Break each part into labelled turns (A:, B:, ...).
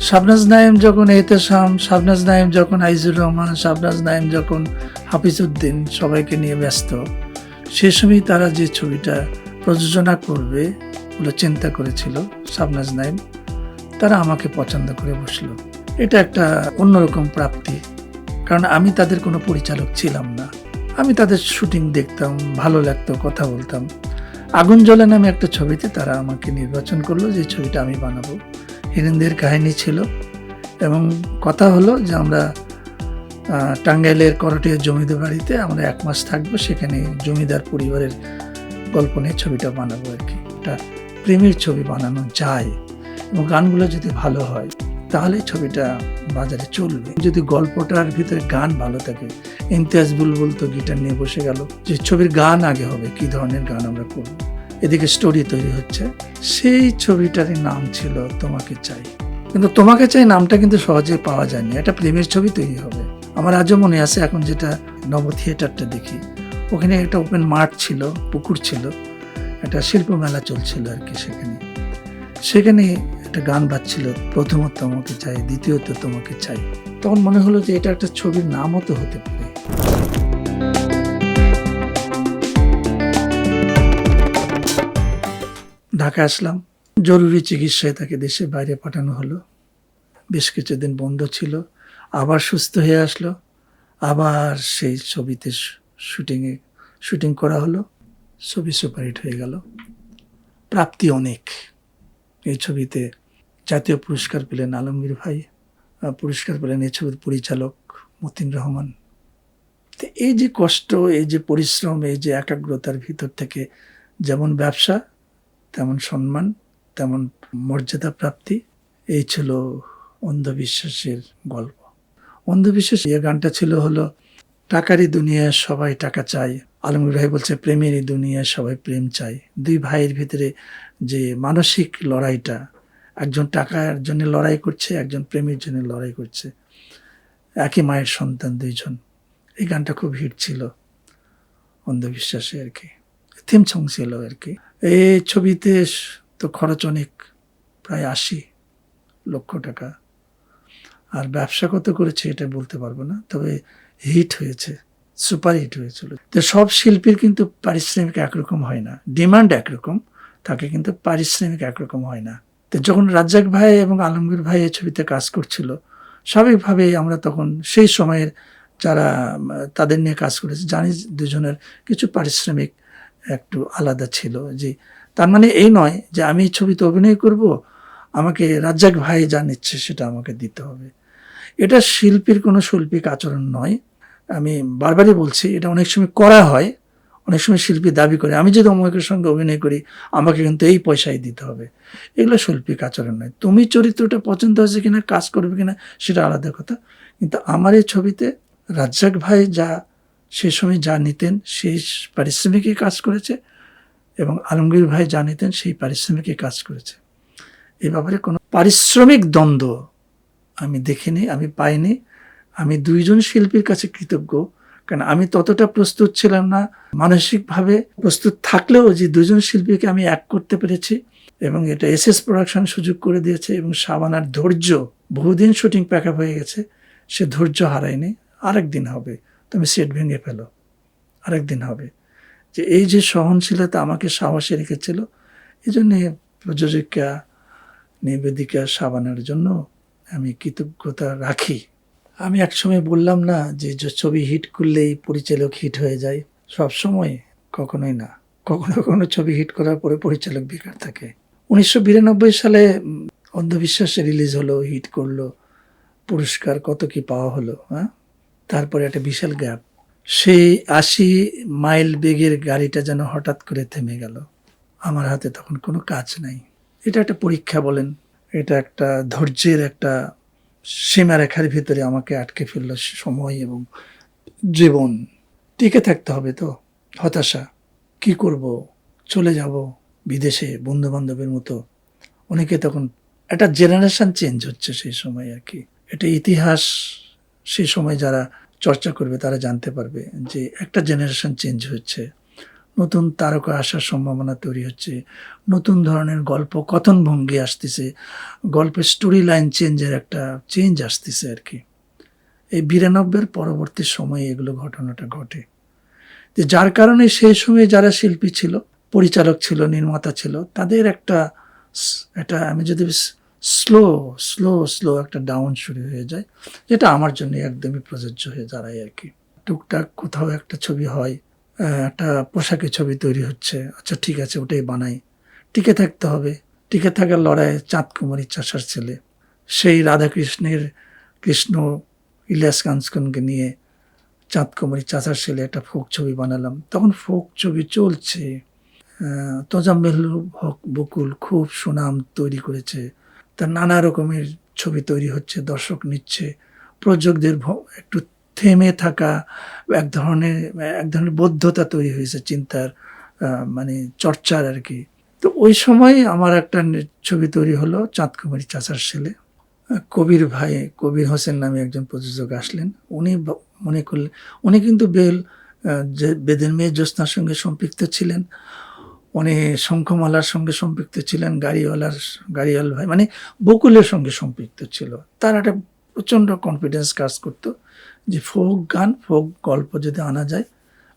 A: শাবনাজ নাঈম যখন এহতেশাম, শাবনাজ নাঈম যখন আইজুর রহমান, শাবনাজ নাঈম যখন হাফিজউদ্দিন সবাইকে নিয়ে ব্যস্ত, সে সময় তারা যে ছবিটা প্রযোজনা করবে বলে চিন্তা করেছিল শাবনাজ নাঈম, তারা আমাকে পছন্দ করে বসলো। এটা একটা অন্যরকম প্রাপ্তি, কারণ আমি তাদের কোনো পরিচালক ছিলাম না। আমি তাদের শুটিং দেখতাম, ভালো লাগতো, কথা বলতাম। আগুন জ্বলে নামে একটা ছবিতে তারা আমাকে নির্বাচন করলো যে ছবিটা আমি বানাবো। হিরেন্দ্রের কাহিনী ছিল এবং কথা হলো যে আমরা টাঙ্গাইলের করটিয়া জমিদার বাড়িতে আমরা 1 মাস থাকবো, সেখানে জমিদার পরিবারের গল্প নিয়ে ছবিটা বানাবো আর কি। একটা প্রেমের ছবি বানানো যায় এবং গানগুলো যদি ভালো হয় তাহলে ছবিটা বাজারে চলবে। যদি গল্পটার ভিতরে গান ভালো থাকে, ইমতিয়াজ বুলবুল তো গিটার নিয়ে বসে গেল, যে ছবির গান আগে হবে, কি ধরনের গান আমরা করব, এদিকে স্টোরি তৈরি হচ্ছে। সেই ছবিটারই নাম ছিল তোমাকে চাই। কিন্তু তোমাকে চাই নামটা কিন্তু সহজে পাওয়া যায়নি, এটা প্রেমের ছবি তৈরি হবে। আমার আজও মনে আছে, এখন যেটা নব থিয়েটারটা দেখি, ওখানে একটা ওপেন মাঠ ছিল, পুকুর ছিল, একটা শিল্প মেলা চলছিল আর কি। সেখানে একটা গান বাজছিল, প্রথমত তোমাকে চাই, দ্বিতীয়ত তোমাকে চাই। তখন মনে হলো যে এটা একটা ছবির নামও তো হতে পারে। ঢাকা আসলাম, জরুরি চিকিৎসায় তাকে দেশের বাইরে পাঠানো হলো। বেশ কিছুদিন বন্ধ ছিল, আবার সুস্থ হয়ে আসলো, আবার সেই ছবিতে শুটিং করা হলো। ছবি সুপারহিট হয়ে গেল, প্রাপ্তি অনেক। এই ছবিতে জাতীয় পুরস্কার পেলেন আলমগীর ভাই, পুরস্কার পেলেন এই ছবির পরিচালক মতিন রহমান। তো এই যে কষ্ট, এই যে পরিশ্রম, এই যে একাগ্রতার ভিতর থেকে যেমন ব্যবসা, তেমন সম্মান, তেমন মর্যাদা প্রাপ্তি, এই ছিল অন্ধবিশ্বাসের গল্প। অন্ধবিশ্বাস এই গানটা ছিল হলো, টাকারই দুনিয়ায় সবাই টাকা চায়, আলমগীর ভাই বলছে প্রেমেরই দুনিয়ায় সবাই প্রেম চায়। দুই ভাইয়ের ভিতরে যে মানসিক লড়াইটা, একজন টাকার জন্য লড়াই করছে, একজন প্রেমের জন্য লড়াই করছে, একই মায়ের সন্তান দুইজন। এই গানটা খুব হিট ছিল অন্ধবিশ্বাসে আর কি, থিম সং ছিল আর কি। এই ছবিতে তো খরচ অনেক, প্রায় 80 লক্ষ টাকা। আর ব্যবসা কত করেছে এটা বলতে পারবো না, তবে হিট হয়েছে, সুপার হিট হয়েছিল। তো সব শিল্পীর কিন্তু পারিশ্রমিক একরকম হয় না, ডিমান্ড একরকম থাকে কিন্তু পারিশ্রমিক একরকম হয় না। তো যখন রাজ্জাক ভাই এবং আলমগীর ভাই এই ছবিতে কাজ করছিল, স্বাভাবিকভাবেই আমরা তখন সেই সময়ের যারা তাদের নিয়ে কাজ করেছে জানি দুজনের কিছু পারিশ্রমিক একটু আলাদা ছিল। যে তার মানে এই নয় যে আমি এই ছবিতে অভিনয় করব, আমাকে রাজ্জাক ভাই যা নিচ্ছে সেটা আমাকে দিতে হবে। এটা শিল্পীর কোনো শৈল্পিক আচরণ নয়। আমি বারবারই বলছি, এটা অনেক সময় করা হয়, অনেক সময় শিল্পী দাবি করে আমি যদি অমুকের সঙ্গে অভিনয় করি আমাকে কিন্তু এই পয়সাই দিতে হবে। এগুলো শৈল্পিক আচরণ নয়। তুমি চরিত্রটা পছন্দ হয়েছে কিনা, কাজ করবে কিনা সেটা আলাদা কথা। কিন্তু আমার এই ছবিতে রাজ্জাক ভাই যা সে সময় যা নিতেন সেই পারিশ্রমিকই কাজ করেছে, এবং আলমগীর ভাই যা নিতেন সেই পারিশ্রমিকই কাজ করেছে। এই ব্যাপারে কোনো পারিশ্রমিক দ্বন্দ্ব আমি দেখিনি, আমি পাইনি। আমি দুইজন শিল্পীর কাছে কৃতজ্ঞ, কারণ আমি ততটা প্রস্তুত ছিলাম না মানসিকভাবে। প্রস্তুত থাকলেও যে দুজন শিল্পীকে আমি এক করতে পেরেছি, এবং এটা এসএস প্রোডাকশন সুযোগ করে দিয়েছে, এবং শাবানার ধৈর্য, বহুদিন শুটিং প্যাকআপ হয়ে গেছে, সে ধৈর্য হারায়নি। আরেকদিন হবে, তুমি সেট ভেঙে ফেলো, আরেকদিন হবে। যে এই যে সহনশীলতা আমাকে সাহসে রেখেছিল, এই জন্যে প্রযোজকা নিবেদিকা শাবানার জন্য আমি কৃতজ্ঞতা রাখি। আমি একসময় বললাম না যে ছবি হিট করলেই পরিচালক হিট হয়ে যায়, সব সময় কখনোই না। কখনো কখনো ছবি হিট করার পরে পরিচালক বেকার থাকে। 1992 সালে অন্ধবিশ্বাসে রিলিজ হলো, হিট করলো, পুরস্কার কত কি পাওয়া হলো, হ্যাঁ। তারপরে একটা বিশাল গ্যাপ, সেই 80 মাইল বেগের গাড়িটা যেন হঠাৎ করে থেমে গেল। আমার হাতে তখন কোনো কাজ নাই। এটা একটা পরীক্ষা বলেন, এটা একটা ধৈর্যের একটা সীমারেখার ভিতরে আমাকে আটকে ফেলল সময় এবং জীবন। টিকে থাকতে হবে তো, হতাশা, কি করব, চলে যাব বিদেশে বন্ধু বান্ধবের মতো। অনেকে তখন একটা জেনারেশন চেঞ্জ হচ্ছে সেই সময় আর কি। এটা ইতিহাস, সেই সময় যারা চর্চা করবে তারা জানতে পারবে যে একটা জেনারেশন চেঞ্জ হচ্ছে। নতুন তারকা আসার সম্ভাবনা তৈরি হচ্ছে, নতুন ধরনের গল্প কথন ভঙ্গি আসতেছে, গল্পের স্টোরি লাইন চেঞ্জের একটা চেঞ্জ আসতেছে আর কি। এই 92 পরবর্তী সময়ে এগুলো ঘটনাটা ঘটে, যে যার কারণে সেই সময়ে যারা শিল্পী ছিল, পরিচালক ছিল, নির্মাতা ছিল, তাদের একটা আমি যদি স্লো স্লো স্লো একটা ডাউন শুরু হয়ে যায়, যেটা আমার জন্য একদমই প্রযোজ্য হয়ে দাঁড়ায় আর কি। টুকটাক কোথাও একটা ছবি হয়, একটা পোশাকের ছবি তৈরি হচ্ছে, আচ্ছা ঠিক আছে ওটাই বানাই, টিকে থাকতে হবে। টিকে থাকার লড়াইয়ে চাঁদ কুমারী চাষার ছেলে, সেই রাধাকৃষ্ণের কৃষ্ণ ইলিয়াস কাঞ্চনকে নিয়ে চাঁদ কুমারী চাচার ছেলে একটা ফোক ছবি বানালাম। তখন ফোক ছবি চলছে, তোজাম্মেল হক বকুল খুব সুনাম তৈরি করেছে, তার নানা রকমের ছবি তৈরি হচ্ছে, দর্শক নিচ্ছে, প্রযোজকদের একটু থেমে থাকা এক ধরনের বদ্ধতা তৈরি হয়েছে চিন্তার, মানে চর্চার আর কি। তো ওই সময় আমার একটা ছবি তৈরি হলো চাঁদ কুমারী চাচার ছেলে। কবির হোসেন নামে একজন প্রযোজক আসলেন। উনি মনে করলেন, উনি কিন্তু যে বেদের মেয়ে জ্যোৎস্নার সঙ্গে সম্পৃক্ত ছিলেন, উনি শঙ্খমালার সঙ্গে সম্পৃক্ত ছিলেন, গাড়িওয়াল ভাই মানে বকুলের সঙ্গে সম্পৃক্ত ছিল। তার একটা প্রচণ্ড কনফিডেন্স কাজ করতো যে ফোক গান, ফোক গল্প যদি আনা যায়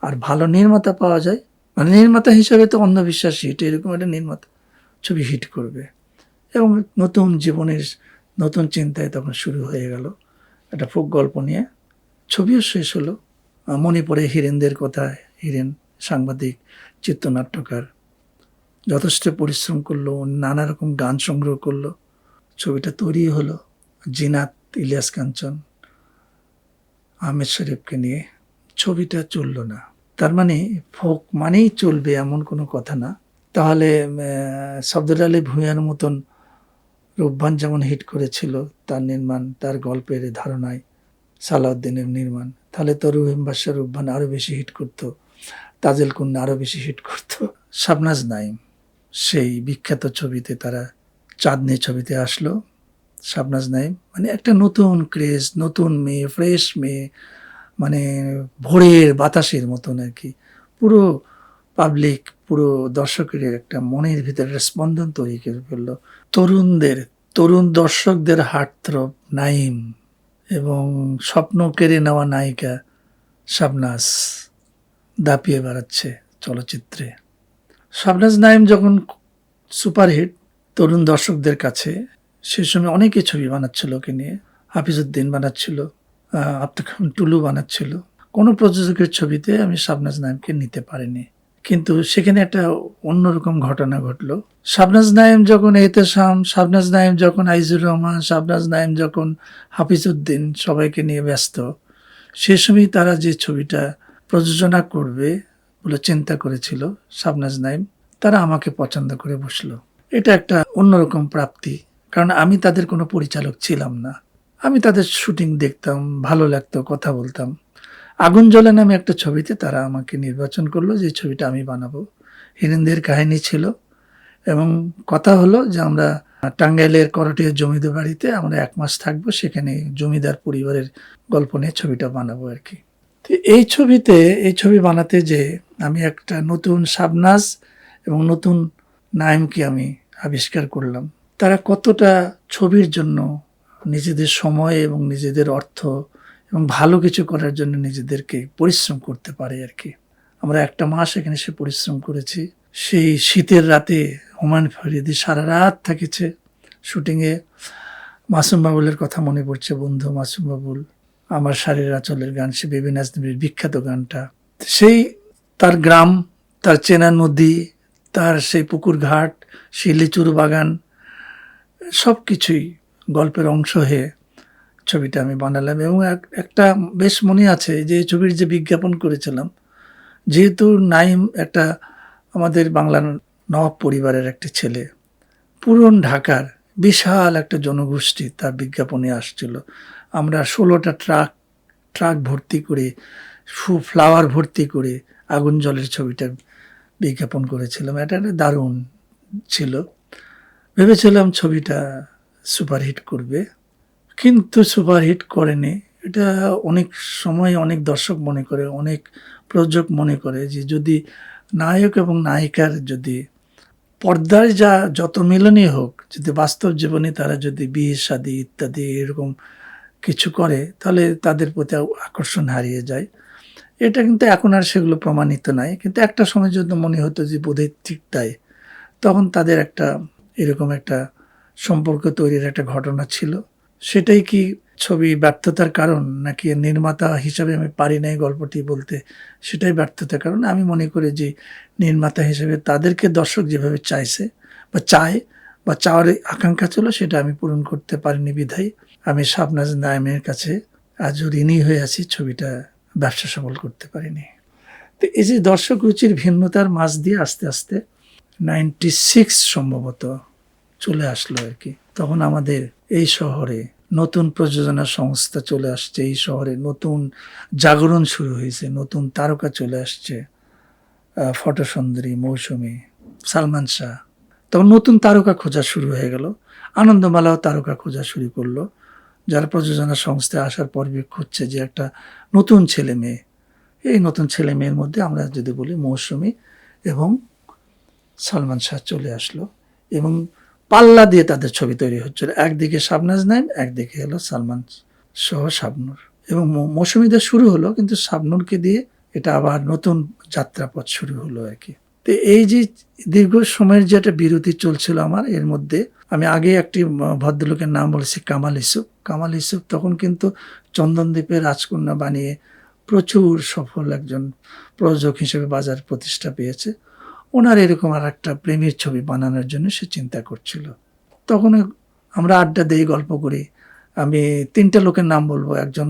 A: আর ভালো নির্মাতা পাওয়া যায়, মানে নির্মাতা হিসাবে তো অন্ধবিশ্বাস হিট, এরকম একটা নির্মাতা ছবি হিট করবে। এবং নতুন জীবনের নতুন চিন্তায় তখন শুরু হয়ে গেল একটা ফোক গল্প নিয়ে। ছবিও শেষ হলো। মনে পড়ে হিরেনদের কথা। হিরেন সাংবাদিক, চিত্রনাট্যকার, যথেষ্ট পরিশ্রম করলো, নানা রকম গান সংগ্রহ করলো, ছবিটা তৈরি হলো। জিনাত, ইলিয়াস কাঞ্চন, আহমেদ শরীফকে নিয়ে। ছবিটা চললো না। তার মানে ফোক মানেই চলবে এমন কোনো কথা না। তাহলে সফদর আলী ভূঁইয়ার মতন রূপবান যেমন হিট করেছিল তার নির্মাণ, তার গল্পের ধারণায় সালাউদ্দিনের নির্মাণ, তাহলে তো রহিম বাদশা রূপবান আরও বেশি হিট করতো, তাজেল কন্যা আরও বেশি হিট করতো। শাবনাজ নাইম সেই বিখ্যাত ছবিতে, তারা চাঁদনি ছবিতে আসলো। শাবনাজ নাইম মানে একটা নতুন ক্রেজ, নতুন মেয়ে, ফ্রেশ মেয়ে, মানে ভোরের বাতাসের মতন আর কি। পুরো পাবলিক, পুরো দর্শকের একটা মনের ভিতরে স্পন্দন তৈরি করে ফেললো। তরুণ দর্শকদের হার্টথ্রব নাইম এবং স্বপ্ন কেড়ে নেওয়া নায়িকা শাবনাজ দাপিয়ে বেড়াচ্ছে চলচ্চিত্রে। শাবনাজ নাইম যখন সুপারহিট তরুণ দর্শকদের কাছে, সে সময় অনেকে ছবি বানাচ্ছিল ওকে নিয়ে। হাফিজউদ্দিন বানাচ্ছিল, আব্দুল খান টুলু বানাচ্ছিল। কোনো প্রযোজকের ছবিতে আমি শাবনাজ নাইমকে নিতে পারিনি। কিন্তু সেখানে একটা অন্যরকম ঘটনা ঘটলো। শাবনাজ নাইম যখন এহতেশাম, শাবনাজ নাইম যখন আইজুর রহমান, শাবনাজ নাইম যখন হাফিজউদ্দিন সবাইকে নিয়ে ব্যস্ত, সে সময় তারা যে ছবিটা প্রযোজনা করবে বলে চিন্তা করেছিল শাবনাজ নাইম, তারা আমাকে পছন্দ করে বসলো। এটা একটা অন্যরকম প্রাপ্তি, কারণ আমি তাদের কোনো পরিচালক ছিলাম না। আমি তাদের শুটিং দেখতাম, ভালো লাগতো, কথা বলতাম। আগুন জ্বলে নামে একটা ছবিতে তারা আমাকে নির্বাচন করলো যে ছবিটা আমি বানাবো। হিরেনদের কাহিনী ছিল এবং কথা হলো যে আমরা টাঙ্গাইলের করটিয়া জমিদার বাড়িতে আমরা 1 মাস থাকবো, সেখানে জমিদার পরিবারের গল্প নিয়ে ছবিটা বানাবো আর কি। তো এই ছবি বানাতে যে আমি একটা নতুন শাবনাজ এবং নতুন নাইমকে আমি আবিষ্কার করলাম। তারা কতটা ছবির জন্য নিজেদের সময় এবং নিজেদের অর্থ এবং ভালো কিছু করার জন্য নিজেদেরকে পরিশ্রম করতে পারে আর কি। আমরা 1 মাস এখানে সে পরিশ্রম করেছি। সেই শীতের রাতে হুমায়ুন ফরিদি সারা রাত থেকেছে শুটিংয়ে। মাসুম বাবুলের কথা মনে পড়ছে, বন্ধু মাসুম বাবুল, আমার শাড়ির আঁচলের গান, সে বেবি নাজনীনের বিখ্যাত গানটা। সেই তার গ্রাম, তার চেনা নদী, তার সেই পুকুর ঘাট, সেই লিচুর বাগান, সব কিছুই গল্পের অংশ হয়ে ছবিটা আমি বানালাম। এবং একটা বেশ মনে আছে যে ছবির যে বিজ্ঞাপন করেছিলাম, যেহেতু নাইম একটা আমাদের বাংলার নবাব পরিবারের একটা ছেলে, পুরন ঢাকার বিশাল একটা জনগোষ্ঠী তার বিজ্ঞাপনে আসছিল। আমরা 16টা ট্রাক ভর্তি করে, ফ্লাওয়ার ভর্তি করে আগুন জলের ছবিটা বিজ্ঞাপন করেছিলাম। এটা একটা দারুণ ছিল। ভেবেছিলাম ছবিটা সুপারহিট করবে, কিন্তু সুপারহিট করেনি। এটা অনেক সময় অনেক দর্শক মনে করে, অনেক প্রযোজক মনে করে যে যদি নায়ক এবং নায়িকার যদি পর্দায় যা যত মিলনই হোক, যদি বাস্তব জীবনে তারা যদি বিয়ে শাদী ইত্যাদি এরকম কিছু করে, তাহলে তাদের প্রতি আকর্ষণ হারিয়ে যায়। এটা কিন্তু এখন আর সেগুলো প্রমাণিত নাই, কিন্তু একটা সময় যদি মনে হতো যে বোধহয় ঠিক তাই, তখন তাদের একটা এরকম একটা সম্পর্ক তৈরির একটা ঘটনা ছিল। সেটাই কি ছবি ব্যর্থতার কারণ, নাকি নির্মাতা হিসাবে আমি পারি নাই গল্পটি বলতে, সেটাই ব্যর্থতার কারণ? আমি মনে করি যে নির্মাতা হিসেবে তাদেরকে দর্শক যেভাবে চাইছে বা চায় বা চাওয়ার আকাঙ্ক্ষা ছিল, সেটা আমি পূরণ করতে পারিনি বিধায় আমি শাবনাজ নাইমের কাছে আজও ঋণী হয়ে আছি, ছবিটা ব্যবসা সফল করতে পারিনি। তো এই যে দর্শক রুচির ভিন্নতার মাঝ দিয়ে আস্তে আস্তে 96 সম্ভবত চলে আসলো আর কি। তখন আমাদের এই শহরে নতুন প্রযোজনা সংস্থা চলে আসছে, এই শহরে নতুন জাগরণ শুরু হয়েছে, নতুন তারকা চলে আসছে, ফটোসুন্দরী, মৌসুমী, সালমান শাহ। তখন নতুন তারকা খোঁজা শুরু হয়ে গেল, আনন্দমালাও তারকা খোঁজা শুরু করলো, যারা প্রযোজনা সংস্থায় আসার পর খুঁজছে যে একটা নতুন ছেলে মেয়ে। এই নতুন ছেলে মেয়ের মধ্যে আমরা যদি বলি মৌসুমী এবং সালমান শাহ চলে আসলো, এবং পাল্লা দিয়ে তাদের ছবি তৈরি হচ্ছিল। একদিকে শাবনাজ নাইম, একদিকে হলো সালমান সহ শাবনূর, এবং মৌসুমীদের শুরু হলো, কিন্তু শাবনূরকে দিয়ে এটা আবার নতুন যাত্রাপথ শুরু হলো আর কি। তো এই যে দীর্ঘ সময়ের যে একটা বিরতি চলছিল আমার, এর মধ্যে আমি আগে একটি ভদ্রলোকের নাম বলেছি, কামাল ইউসুফ। কামাল ইউসুফ তখন কিন্তু চন্দনদ্বীপের রাজকন্যা বানিয়ে প্রচুর সফল একজন প্রযোজক হিসেবে বাজার প্রতিষ্ঠা পেয়েছে। ওনার এরকম আর একটা প্রেমের ছবি বানানোর জন্য সে চিন্তা করছিল। তখন আমরা আড্ডা দিই, গল্প করি। আমি 3টা লোকের নাম বলবো, একজন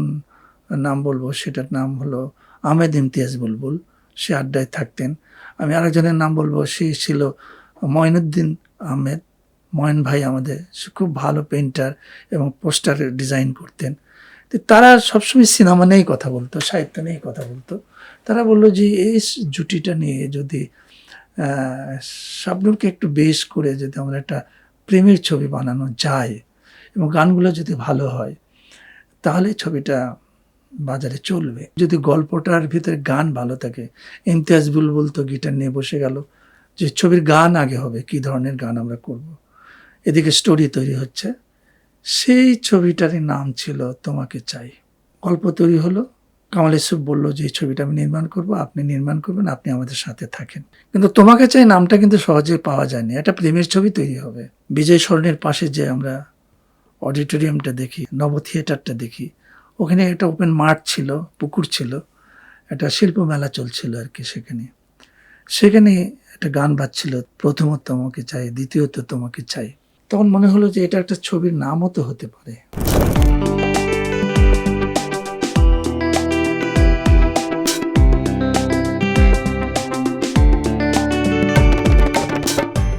A: নাম বলবো, সেটার নাম হলো আহমেদ ইমতিয়াজ বুলবুল, সে আড্ডায় থাকতেন। আমি আরেকজনের নাম বলবো, সে ছিল মঈনুদ্দিন আহমেদ, ময়ন ভাই আমাদের, সে খুব ভালো পেইন্টার এবং পোস্টার ডিজাইন করতেন। তো তারা সবসময় সিনেমা নিয়েই কথা বলতো, সাহিত্য নিয়েই কথা বলতো। তারা বললো যে এই জুটিটা নিয়ে যদি শাবনূরকে একটু বেশ করে যদি আমরা একটা প্রেমের ছবি বানানো যায় এবং গানগুলো যদি ভালো হয়, তাহলে ছবিটা বাজারে চলবে। যদি গল্পটার ভিতরে গান ভালো থাকে, ইমতিয়াজ বুলবুল তো গিটার নিয়ে বসে গেল যে ছবির গান আগে হবে, কি ধরনের গান আমরা করব। এদিকে স্টোরি তৈরি হচ্ছে। সেই ছবিটারই নাম ছিল তোমাকে চাই। গল্প তৈরি হলো, কামাল ইউসুফ বললো যে এই ছবিটা আমি নির্মাণ করব, আপনি নির্মাণ করবেন, আপনি আমাদের সাথে থাকেন। কিন্তু তোমাকে চাই নামটা কিন্তু সহজে পাওয়া যায়নি, একটা প্রেমের ছবি তৈরি হবে। বিজয় সরণির পাশে যে আমরা অডিটোরিয়ামটা দেখি, নব থিয়েটারটা দেখি, ওখানে একটা ওপেন মাঠ ছিল, পুকুর ছিল, একটা শিল্প মেলা চলছিল আর কি। সেখানে একটা গান বাজছিল, প্রথমত তোমাকে চাই, দ্বিতীয়ত তোমাকে চাই। তখন মনে হলো যে এটা একটা ছবির নামও তো হতে পারে।